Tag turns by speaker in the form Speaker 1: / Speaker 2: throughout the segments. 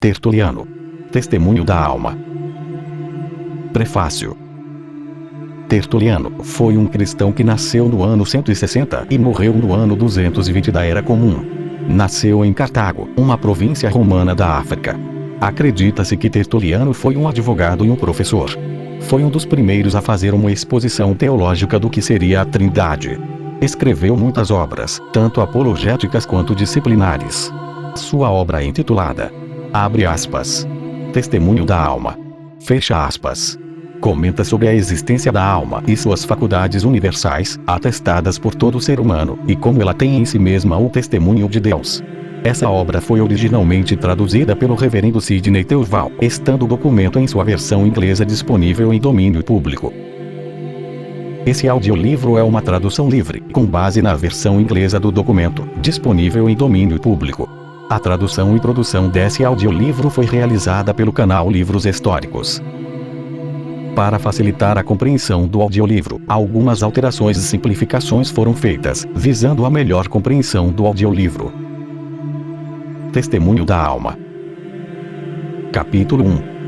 Speaker 1: Tertuliano. Testemunho da alma. Prefácio. Tertuliano foi um cristão que nasceu no ano 160 e morreu no ano 220 da Era Comum. Nasceu em Cartago, uma província romana da África. Acredita-se que Tertuliano foi um advogado e um professor. Foi um dos primeiros a fazer uma exposição teológica do que seria a Trindade. Escreveu muitas obras, tanto apologéticas quanto disciplinares. Sua obra é intitulada, abre aspas, Testemunho da Alma, fecha aspas, comenta sobre a existência da alma e suas faculdades universais, atestadas por todo ser humano, e como ela tem em si mesma o testemunho de Deus. Essa obra foi originalmente traduzida pelo reverendo Sidney Teusval, estando o documento em sua versão inglesa disponível em domínio público. Esse audiolivro é uma tradução livre, com base na versão inglesa do documento, disponível em domínio público. A tradução e produção desse audiolivro foi realizada pelo canal Livros Históricos. Para facilitar a compreensão do audiolivro, algumas alterações e simplificações foram feitas, visando a melhor compreensão do audiolivro. Testemunho da Alma. Capítulo 1.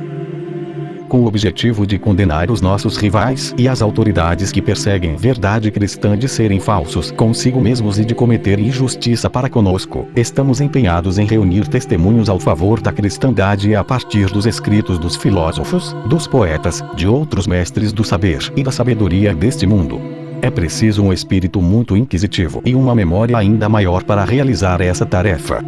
Speaker 1: Com o objetivo de condenar os nossos rivais e as autoridades que perseguem verdade cristã de serem falsos consigo mesmos e de cometer injustiça para conosco, estamos empenhados em reunir testemunhos ao favor da cristandade a partir dos escritos dos filósofos, dos poetas, de outros mestres do saber e da sabedoria deste mundo. É preciso um espírito muito inquisitivo e uma memória ainda maior para realizar essa tarefa.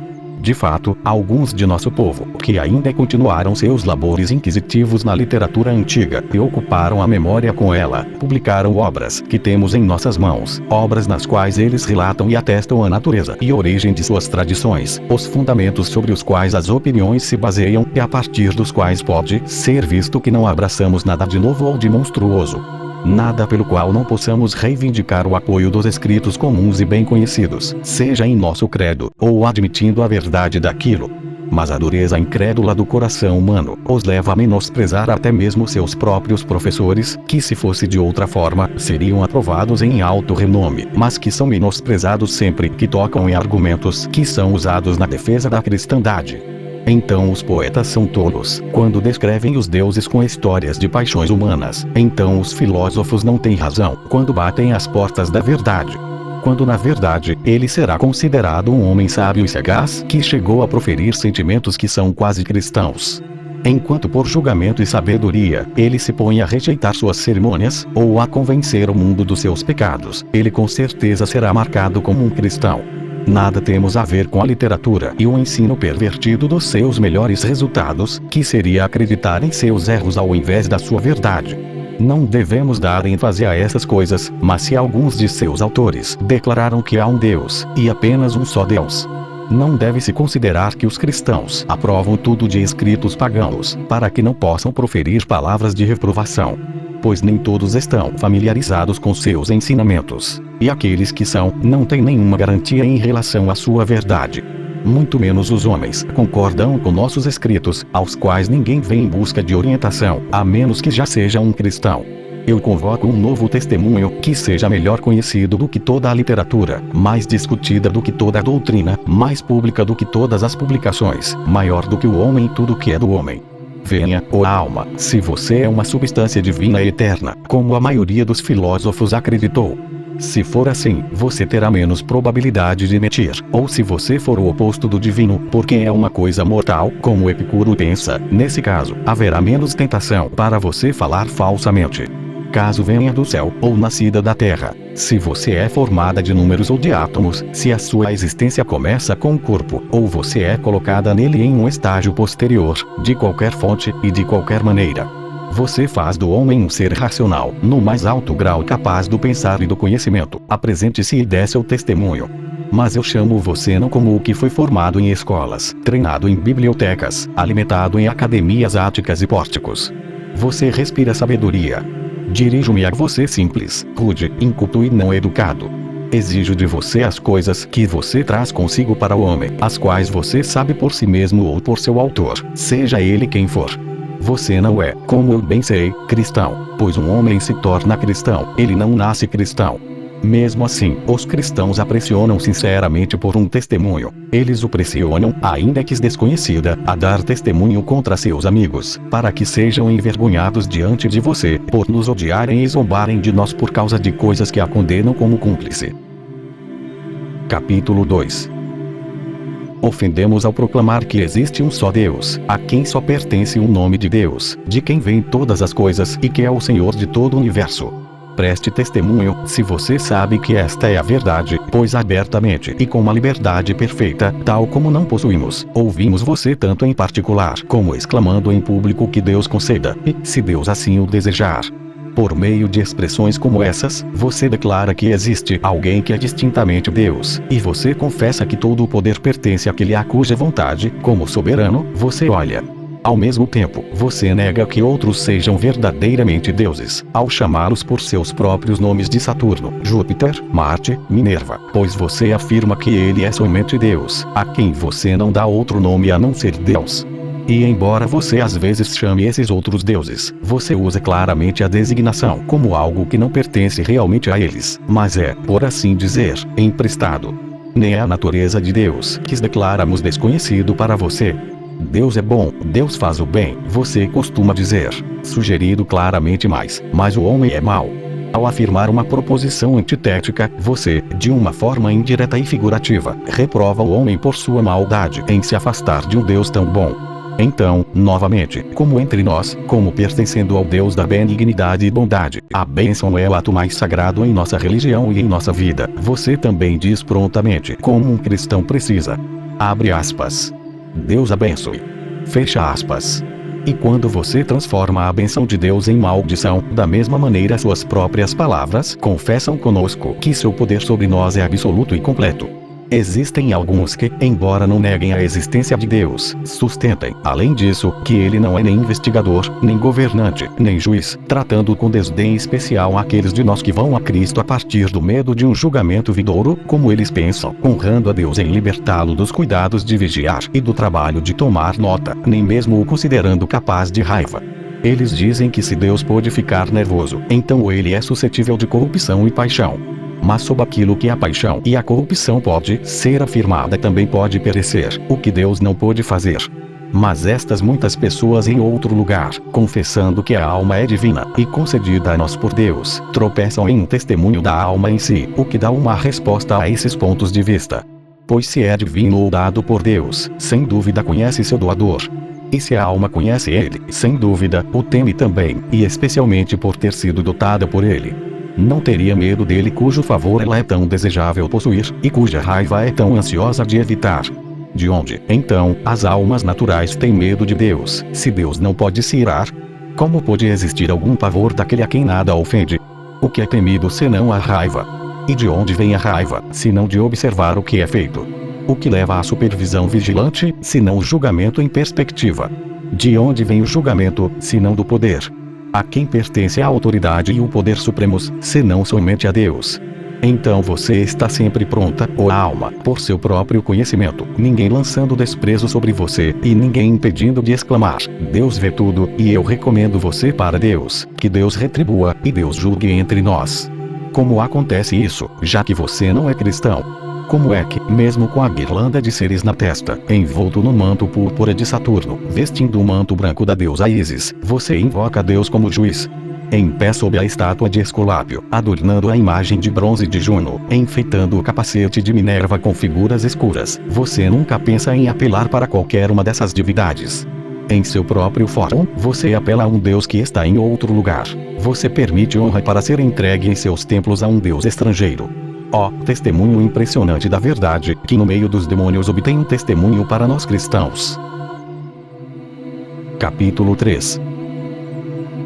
Speaker 1: De fato, alguns de nosso povo, que ainda continuaram seus labores inquisitivos na literatura antiga e ocuparam a memória com ela, publicaram obras que temos em nossas mãos, obras nas quais eles relatam e atestam a natureza e origem de suas tradições, os fundamentos sobre os quais as opiniões se baseiam e a partir dos quais pode ser visto que não abraçamos nada de novo ou de monstruoso. Nada pelo qual não possamos reivindicar o apoio dos escritos comuns e bem conhecidos, seja em nosso credo, ou admitindo a verdade daquilo. Mas a dureza incrédula do coração humano os leva a menosprezar até mesmo seus próprios professores, que se fosse de outra forma, seriam aprovados em alto renome, mas que são menosprezados sempre que tocam em argumentos que são usados na defesa da cristandade. Então os poetas são tolos, quando descrevem os deuses com histórias de paixões humanas. Então os filósofos não têm razão, quando batem às portas da verdade. Quando na verdade, ele será considerado um homem sábio e sagaz, que chegou a proferir sentimentos que são quase cristãos. Enquanto por julgamento e sabedoria, ele se põe a rejeitar suas cerimônias, ou a convencer o mundo dos seus pecados, ele com certeza será marcado como um cristão. Nada temos a ver com a literatura e o ensino pervertido dos seus melhores resultados, que seria acreditar em seus erros ao invés da sua verdade. Não devemos dar ênfase a essas coisas, mas se alguns de seus autores declararam que há um Deus, e apenas um só Deus, não deve-se considerar que os cristãos aprovam tudo de escritos pagãos, para que não possam proferir palavras de reprovação. Pois nem todos estão familiarizados com seus ensinamentos, e aqueles que são, não têm nenhuma garantia em relação à sua verdade. Muito menos os homens concordam com nossos escritos, aos quais ninguém vem em busca de orientação, a menos que já seja um cristão. Eu convoco um novo testemunho, que seja melhor conhecido do que toda a literatura, mais discutida do que toda a doutrina, mais pública do que todas as publicações, maior do que o homem e tudo que é do homem. Venha, ó alma, se você é uma substância divina e eterna, como a maioria dos filósofos acreditou. Se for assim, você terá menos probabilidade de mentir, ou se você for o oposto do divino, porque é uma coisa mortal, como Epicuro pensa, nesse caso, haverá menos tentação para você falar falsamente. Caso venha do céu, ou nascida da terra, se você é formada de números ou de átomos, se a sua existência começa com o corpo, ou você é colocada nele em um estágio posterior, de qualquer fonte e de qualquer maneira, você faz do homem um ser racional, no mais alto grau capaz do pensar e do conhecimento. Apresente-se e dê seu testemunho. Mas eu chamo você não como o que foi formado em escolas, treinado em bibliotecas, alimentado em academias áticas e pórticos. Você respira sabedoria. Dirijo-me a você simples, rude, inculto e não educado. Exijo de você as coisas que você traz consigo para o homem, as quais você sabe por si mesmo ou por seu autor, seja ele quem for. Você não é, como eu bem sei, cristão, pois um homem se torna cristão, ele não nasce cristão. Mesmo assim, os cristãos a pressionam sinceramente por um testemunho. Eles o pressionam, ainda que desconhecida, a dar testemunho contra seus amigos, para que sejam envergonhados diante de você, por nos odiarem e zombarem de nós por causa de coisas que a condenam como cúmplice. Capítulo 2. Ofendemos ao proclamar que existe um só Deus, a quem só pertence o nome de Deus, de quem vêm todas as coisas e que é o Senhor de todo o universo. Preste testemunho, se você sabe que esta é a verdade, pois abertamente e com uma liberdade perfeita, tal como não possuímos, ouvimos você tanto em particular como exclamando em público que Deus conceda, e, se Deus assim o desejar. Por meio de expressões como essas, você declara que existe alguém que é distintamente Deus, e você confessa que todo o poder pertence àquele a cuja vontade, como soberano, você olha. Ao mesmo tempo, você nega que outros sejam verdadeiramente deuses, ao chamá-los por seus próprios nomes de Saturno, Júpiter, Marte, Minerva, pois você afirma que ele é somente Deus, a quem você não dá outro nome a não ser Deus. E embora você às vezes chame esses outros deuses, você usa claramente a designação como algo que não pertence realmente a eles, mas é, por assim dizer, emprestado. Nem é a natureza de Deus, que declaramos desconhecido para você. Deus é bom, Deus faz o bem, você costuma dizer, sugerido claramente mais, mas o homem é mau. Ao afirmar uma proposição antitética, você, de uma forma indireta e figurativa, reprova o homem por sua maldade em se afastar de um Deus tão bom. Então, novamente, como entre nós, como pertencendo ao Deus da benignidade e bondade, a bênção é o ato mais sagrado em nossa religião e em nossa vida, você também diz prontamente, como um cristão precisa. Abre aspas. Deus abençoe. Fecha aspas. E quando você transforma a bênção de Deus em maldição, da mesma maneira suas próprias palavras confessam conosco que seu poder sobre nós é absoluto e completo. Existem alguns que, embora não neguem a existência de Deus, sustentem, além disso, que ele não é nem investigador, nem governante, nem juiz, tratando com desdém especial aqueles de nós que vão a Cristo a partir do medo de um julgamento vindouro, como eles pensam, honrando a Deus em libertá-lo dos cuidados de vigiar e do trabalho de tomar nota, nem mesmo o considerando capaz de raiva. Eles dizem que se Deus pôde ficar nervoso, então ele é suscetível de corrupção e paixão. Mas sob aquilo que a paixão e a corrupção pode ser afirmada também pode perecer, o que Deus não pôde fazer. Mas estas muitas pessoas em outro lugar, confessando que a alma é divina e concedida a nós por Deus, tropeçam em um testemunho da alma em si, o que dá uma resposta a esses pontos de vista. Pois se é divino ou dado por Deus, sem dúvida conhece seu doador. E se a alma conhece ele, sem dúvida, o teme também, e especialmente por ter sido dotada por ele. Não teria medo dele cujo favor ela é tão desejável possuir, e cuja raiva é tão ansiosa de evitar. De onde, então, as almas naturais têm medo de Deus, se Deus não pode se irar? Como pode existir algum pavor daquele a quem nada ofende? O que é temido senão a raiva? E de onde vem a raiva, senão de observar o que é feito? O que leva à supervisão vigilante, senão o julgamento em perspectiva? De onde vem o julgamento, senão do poder? A quem pertence a autoridade e o poder supremos, senão somente a Deus? Então você está sempre pronta, ó alma, por seu próprio conhecimento, ninguém lançando desprezo sobre você, e ninguém impedindo de exclamar, Deus vê tudo, e eu recomendo você para Deus, que Deus retribua, e Deus julgue entre nós. Como acontece isso, já que você não é cristão? Como é que, mesmo com a guirlanda de seres na testa, envolto no manto púrpura de Saturno, vestindo o manto branco da deusa Ísis, você invoca Deus como juiz? Em pé sob a estátua de Esculápio, adornando a imagem de bronze de Juno, enfeitando o capacete de Minerva com figuras escuras, você nunca pensa em apelar para qualquer uma dessas divindades. Em seu próprio fórum, você apela a um Deus que está em outro lugar. Você permite honra para ser entregue em seus templos a um Deus estrangeiro. Ó, testemunho impressionante da verdade, que no meio dos demônios obtém um testemunho para nós cristãos. Capítulo 3.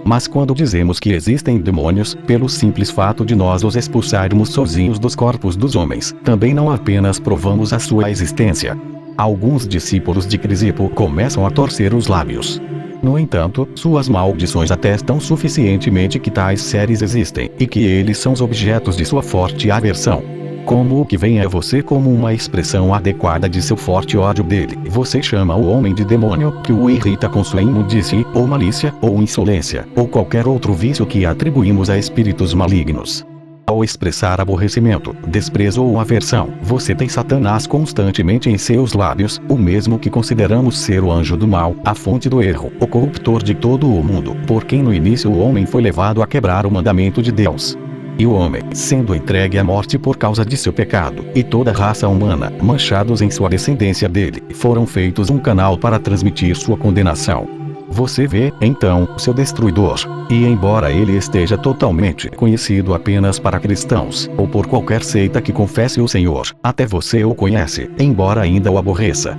Speaker 1: Mas quando dizemos que existem demônios, pelo simples fato de nós os expulsarmos sozinhos dos corpos dos homens, também não apenas provamos a sua existência. Alguns discípulos de Crisipo começam a torcer os lábios. No entanto, suas maldições atestam suficientemente que tais seres existem, e que eles são os objetos de sua forte aversão. Como o que vem a você como uma expressão adequada de seu forte ódio dele, você chama o homem de demônio, que o irrita com sua imundície, ou malícia, ou insolência, ou qualquer outro vício que atribuímos a espíritos malignos. Ao expressar aborrecimento, desprezo ou aversão, você tem Satanás constantemente em seus lábios, o mesmo que consideramos ser o anjo do mal, a fonte do erro, o corruptor de todo o mundo, por quem no início o homem foi levado a quebrar o mandamento de Deus. E o homem, sendo entregue à morte por causa de seu pecado, e toda a raça humana, manchados em sua descendência dele, foram feitos um canal para transmitir sua condenação. Você vê, então, seu destruidor. E embora ele esteja totalmente conhecido apenas para cristãos, ou por qualquer seita que confesse o Senhor, até você o conhece, embora ainda o aborreça.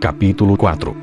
Speaker 1: Capítulo 4.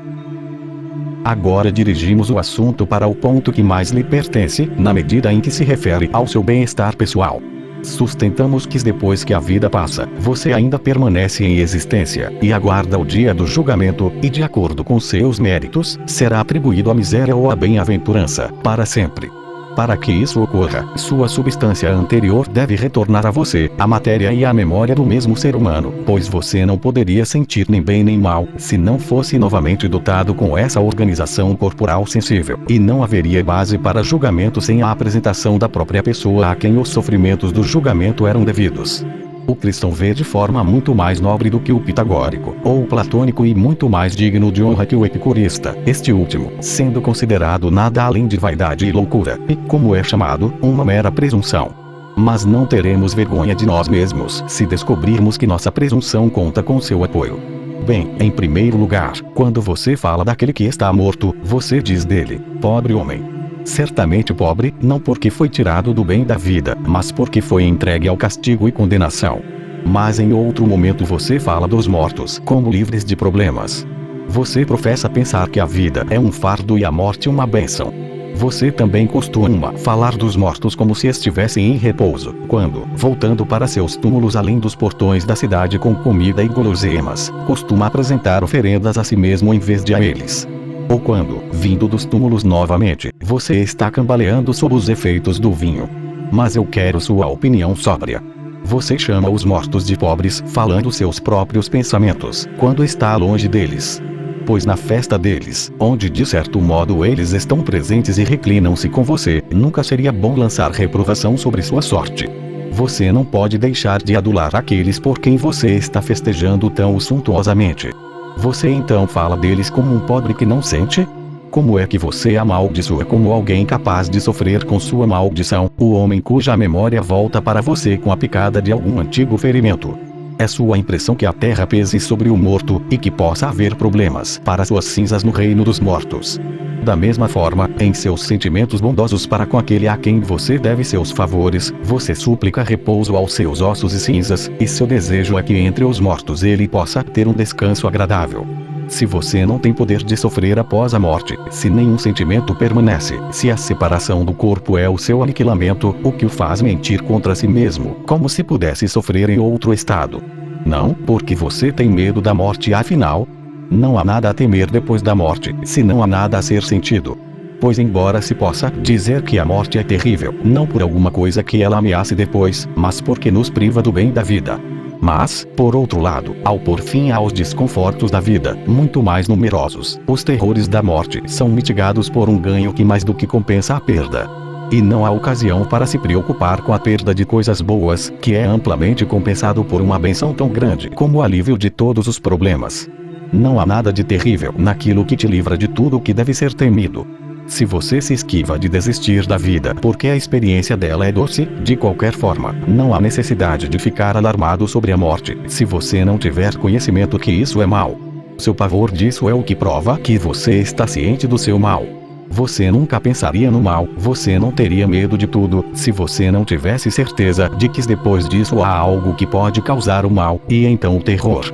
Speaker 1: Agora dirigimos o assunto para o ponto que mais lhe pertence, na medida em que se refere ao seu bem-estar pessoal. Sustentamos que depois que a vida passa, você ainda permanece em existência, e aguarda o dia do julgamento, e de acordo com seus méritos, será atribuído a miséria ou a bem-aventurança, para sempre. Para que isso ocorra, sua substância anterior deve retornar a você, a matéria e a memória do mesmo ser humano, pois você não poderia sentir nem bem nem mal, se não fosse novamente dotado com essa organização corporal sensível, e não haveria base para julgamento sem a apresentação da própria pessoa a quem os sofrimentos do julgamento eram devidos. O cristão vê de forma muito mais nobre do que o pitagórico, ou o platônico, e muito mais digno de honra que o epicurista, este último, sendo considerado nada além de vaidade e loucura, e, como é chamado, uma mera presunção. Mas não teremos vergonha de nós mesmos se descobrirmos que nossa presunção conta com seu apoio. Bem, em primeiro lugar, quando você fala daquele que está morto, você diz dele, pobre homem. Certamente pobre, não porque foi tirado do bem da vida, mas porque foi entregue ao castigo e condenação. Mas em outro momento você fala dos mortos como livres de problemas. Você professa pensar que a vida é um fardo e a morte uma bênção. Você também costuma falar dos mortos como se estivessem em repouso, quando, voltando para seus túmulos além dos portões da cidade com comida e guloseimas, costuma apresentar oferendas a si mesmo em vez de a eles. Ou quando, vindo dos túmulos novamente, você está cambaleando sob os efeitos do vinho. Mas eu quero sua opinião sóbria. Você chama os mortos de pobres, falando seus próprios pensamentos, quando está longe deles. Pois na festa deles, onde de certo modo eles estão presentes e reclinam-se com você, nunca seria bom lançar reprovação sobre sua sorte. Você não pode deixar de adular aqueles por quem você está festejando tão suntuosamente. Você então fala deles como um pobre que não sente? Como é que você amaldiçoa como alguém capaz de sofrer com sua maldição, o homem cuja memória volta para você com a picada de algum antigo ferimento? É sua impressão que a terra pese sobre o morto, e que possa haver problemas para suas cinzas no reino dos mortos. Da mesma forma, em seus sentimentos bondosos para com aquele a quem você deve seus favores, você suplica repouso aos seus ossos e cinzas, e seu desejo é que entre os mortos ele possa ter um descanso agradável. Se você não tem poder de sofrer após a morte, se nenhum sentimento permanece, se a separação do corpo é o seu aniquilamento, o que o faz mentir contra si mesmo, como se pudesse sofrer em outro estado? Não, porque você tem medo da morte, afinal. Não há nada a temer depois da morte, se não há nada a ser sentido. Pois embora se possa dizer que a morte é terrível, não por alguma coisa que ela ameace depois, mas porque nos priva do bem da vida. Mas, por outro lado, ao pôr fim aos desconfortos da vida, muito mais numerosos, os terrores da morte são mitigados por um ganho que mais do que compensa a perda. E não há ocasião para se preocupar com a perda de coisas boas, que é amplamente compensado por uma benção tão grande como o alívio de todos os problemas. Não há nada de terrível naquilo que te livra de tudo o que deve ser temido. Se você se esquiva de desistir da vida porque a experiência dela é doce, de qualquer forma, não há necessidade de ficar alarmado sobre a morte, se você não tiver conhecimento que isso é mal. Seu pavor disso é o que prova que você está ciente do seu mal. Você nunca pensaria no mal, você não teria medo de tudo, se você não tivesse certeza de que depois disso há algo que pode causar o mal, e então o terror.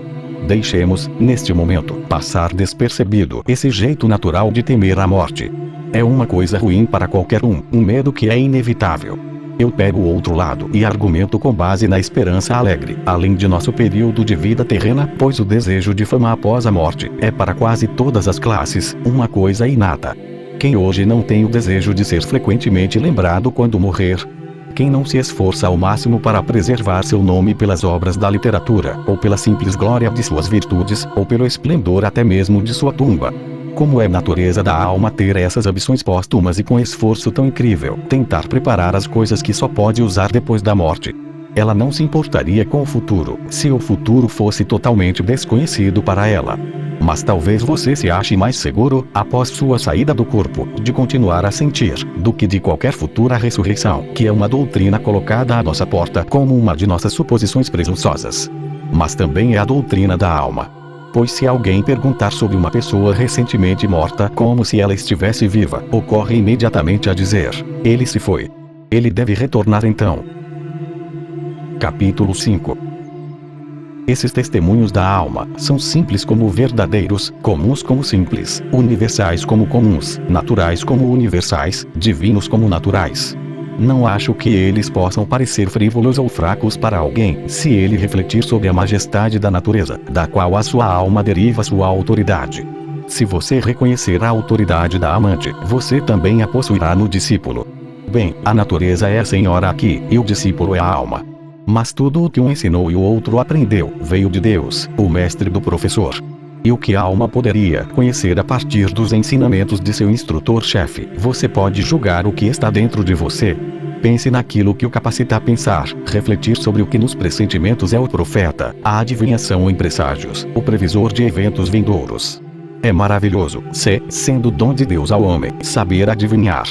Speaker 1: Deixemos, neste momento, passar despercebido esse jeito natural de temer a morte. É uma coisa ruim para qualquer um medo que é inevitável. Eu pego o outro lado e argumento com base na esperança alegre, além de nosso período de vida terrena, pois o desejo de fama após a morte é para quase todas as classes uma coisa inata. Quem hoje não tem o desejo de ser frequentemente lembrado quando morrer? Quem não se esforça ao máximo para preservar seu nome pelas obras da literatura, ou pela simples glória de suas virtudes, ou pelo esplendor até mesmo de sua tumba? Como é natureza da alma ter essas ambições póstumas e com esforço tão incrível, tentar preparar as coisas que só pode usar depois da morte? Ela não se importaria com o futuro, se o futuro fosse totalmente desconhecido para ela. Mas talvez você se ache mais seguro, após sua saída do corpo, de continuar a sentir, do que de qualquer futura ressurreição, que é uma doutrina colocada à nossa porta como uma de nossas suposições presunçosas. Mas também é a doutrina da alma. Pois se alguém perguntar sobre uma pessoa recentemente morta como se ela estivesse viva, ocorre imediatamente a dizer: ele se foi. Ele deve retornar então. Capítulo 5. Esses testemunhos da alma são simples como verdadeiros, comuns como simples, universais como comuns, naturais como universais, divinos como naturais. Não acho que eles possam parecer frívolos ou fracos para alguém, se ele refletir sobre a majestade da natureza, da qual a sua alma deriva sua autoridade. Se você reconhecer a autoridade da amante, você também a possuirá no discípulo. Bem, a natureza é a senhora aqui, e o discípulo é a alma. Mas tudo o que um ensinou e o outro aprendeu, veio de Deus, o mestre do professor. E o que a alma poderia conhecer a partir dos ensinamentos de seu instrutor-chefe, você pode julgar o que está dentro de você. Pense naquilo que o capacita a pensar, refletir sobre o que nos pressentimentos é o profeta, a adivinhação em presságios, o previsor de eventos vindouros. É maravilhoso, sendo dom de Deus ao homem, saber adivinhar.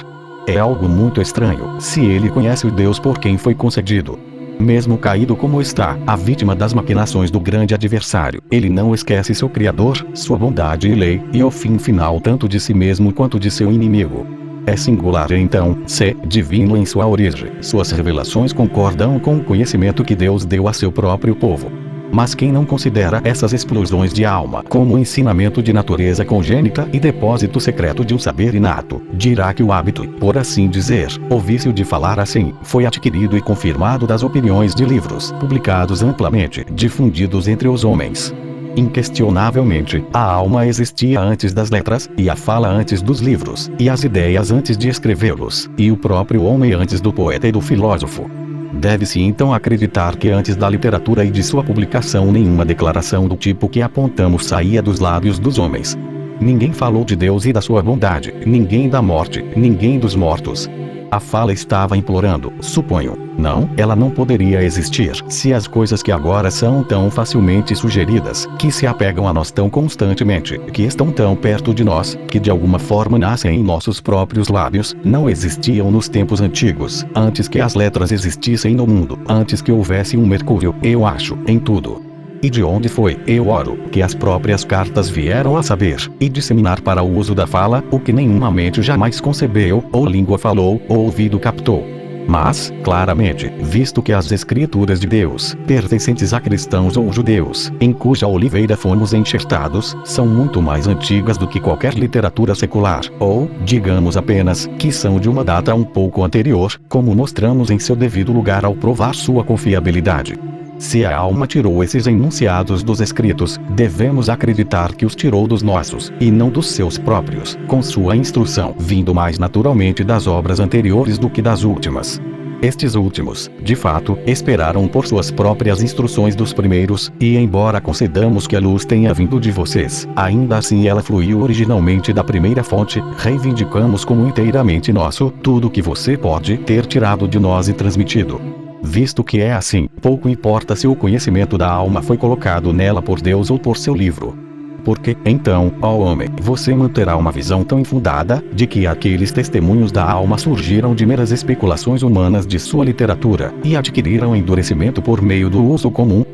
Speaker 1: É algo muito estranho, se ele conhece o Deus por quem foi concedido. Mesmo caído como está, a vítima das maquinações do grande adversário, ele não esquece seu Criador, sua bondade e lei, e o fim final tanto de si mesmo quanto de seu inimigo. É singular então, divino em sua origem, suas revelações concordam com o conhecimento que Deus deu a seu próprio povo. Mas quem não considera essas explosões de alma como ensinamento de natureza congênita e depósito secreto de um saber inato, dirá que o hábito, por assim dizer, o vício de falar assim, foi adquirido e confirmado das opiniões de livros, publicados amplamente, difundidos entre os homens. Inquestionavelmente, a alma existia antes das letras, e a fala antes dos livros, e as ideias antes de escrevê-los, e o próprio homem antes do poeta e do filósofo. Deve-se então acreditar que antes da literatura e de sua publicação nenhuma declaração do tipo que apontamos saía dos lábios dos homens. Ninguém falou de Deus e da sua bondade, ninguém da morte, ninguém dos mortos. A fala estava implorando, suponho. Não, ela não poderia existir, se as coisas que agora são tão facilmente sugeridas, que se apegam a nós tão constantemente, que estão tão perto de nós, que de alguma forma nascem em nossos próprios lábios, não existiam nos tempos antigos, antes que as letras existissem no mundo, antes que houvesse um Mercúrio, eu acho, em tudo. E de onde foi, eu oro, que as próprias cartas vieram a saber, e disseminar para o uso da fala, o que nenhuma mente jamais concebeu, ou língua falou, ou ouvido captou. Mas, claramente, visto que as escrituras de Deus, pertencentes a cristãos ou judeus, em cuja oliveira fomos enxertados, são muito mais antigas do que qualquer literatura secular, ou, digamos apenas, que são de uma data um pouco anterior, como mostramos em seu devido lugar ao provar sua confiabilidade. Se a alma tirou esses enunciados dos escritos, devemos acreditar que os tirou dos nossos, e não dos seus próprios, com sua instrução vindo mais naturalmente das obras anteriores do que das últimas. Estes últimos, de fato, esperaram por suas próprias instruções dos primeiros, e embora concedamos que a luz tenha vindo de vocês, ainda assim ela fluiu originalmente da primeira fonte, reivindicamos como inteiramente nosso, tudo que você pode ter tirado de nós e transmitido. Visto que é assim, pouco importa se o conhecimento da alma foi colocado nela por Deus ou por seu livro. Porque, então, ó homem, você manterá uma visão tão infundada, de que aqueles testemunhos da alma surgiram de meras especulações humanas de sua literatura, e adquiriram endurecimento por meio do uso comum?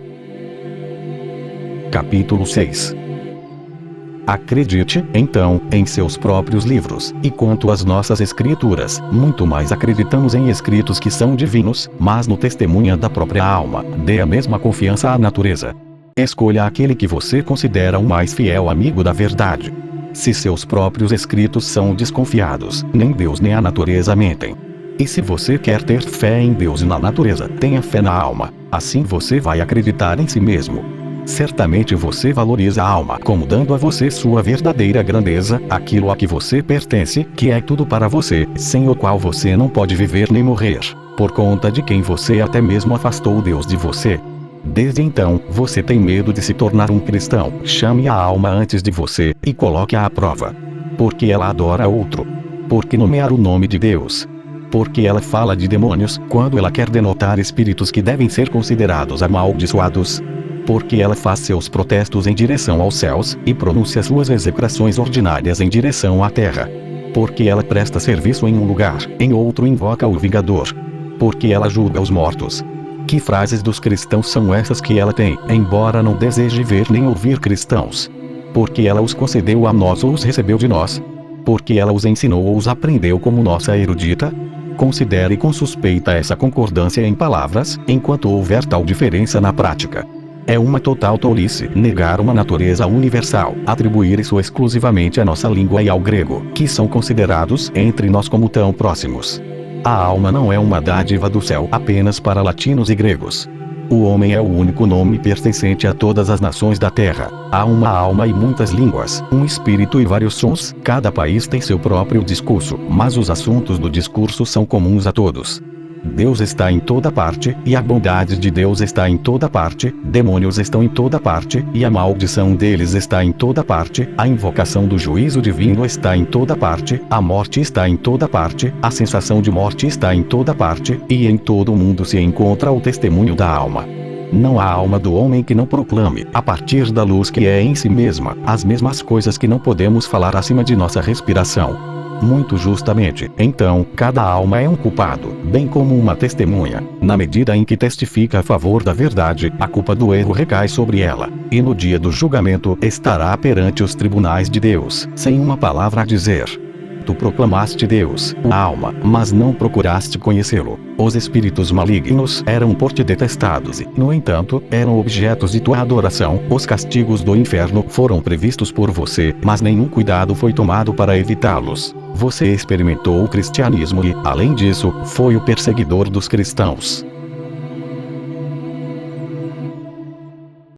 Speaker 1: Capítulo 6. Acredite, então, em seus próprios livros, e quanto às nossas escrituras, muito mais acreditamos em escritos que são divinos, mas no testemunha da própria alma, dê a mesma confiança à natureza. Escolha aquele que você considera o mais fiel amigo da verdade. Se seus próprios escritos são desconfiados, nem Deus nem a natureza mentem. E se você quer ter fé em Deus e na natureza, tenha fé na alma, assim você vai acreditar em si mesmo. Certamente você valoriza a alma como dando a você sua verdadeira grandeza, aquilo a que você pertence, que é tudo para você, sem o qual você não pode viver nem morrer, por conta de quem você até mesmo afastou Deus de você. Desde então, você tem medo de se tornar um cristão. Chame a alma antes de você, e coloque-a à prova. Porque ela adora outro. Porque nomear o nome de Deus. Porque ela fala de demônios, quando ela quer denotar espíritos que devem ser considerados amaldiçoados. Porque ela faz seus protestos em direção aos céus, e pronuncia suas execrações ordinárias em direção à terra. Porque ela presta serviço em um lugar, em outro invoca o vingador. Porque ela julga os mortos. Que frases dos cristãos são essas que ela tem, embora não deseje ver nem ouvir cristãos? Porque ela os concedeu a nós ou os recebeu de nós? Porque ela os ensinou ou os aprendeu como nossa erudita? Considere com suspeita essa concordância em palavras, enquanto houver tal diferença na prática. É uma total tolice negar uma natureza universal, atribuir isso exclusivamente à nossa língua e ao grego, que são considerados entre nós como tão próximos. A alma não é uma dádiva do céu apenas para latinos e gregos. O homem é o único nome pertencente a todas as nações da terra. Há uma alma e muitas línguas, um espírito e vários sons. Cada país tem seu próprio discurso, mas os assuntos do discurso são comuns a todos. Deus está em toda parte, e a bondade de Deus está em toda parte, demônios estão em toda parte, e a maldição deles está em toda parte, a invocação do juízo divino está em toda parte, a morte está em toda parte, a sensação de morte está em toda parte, e em todo o mundo se encontra o testemunho da alma. Não há alma do homem que não proclame, a partir da luz que é em si mesma, as mesmas coisas que não podemos falar acima de nossa respiração. Muito justamente, então, cada alma é um culpado, bem como uma testemunha. Na medida em que testifica a favor da verdade, a culpa do erro recai sobre ela, e no dia do julgamento estará perante os tribunais de Deus, sem uma palavra a dizer. Tu proclamaste Deus, a alma, mas não procuraste conhecê-lo. Os espíritos malignos eram por ti detestados e, no entanto, eram objetos de tua adoração. Os castigos do inferno foram previstos por você, mas nenhum cuidado foi tomado para evitá-los. Você experimentou o cristianismo e, além disso, foi o perseguidor dos cristãos.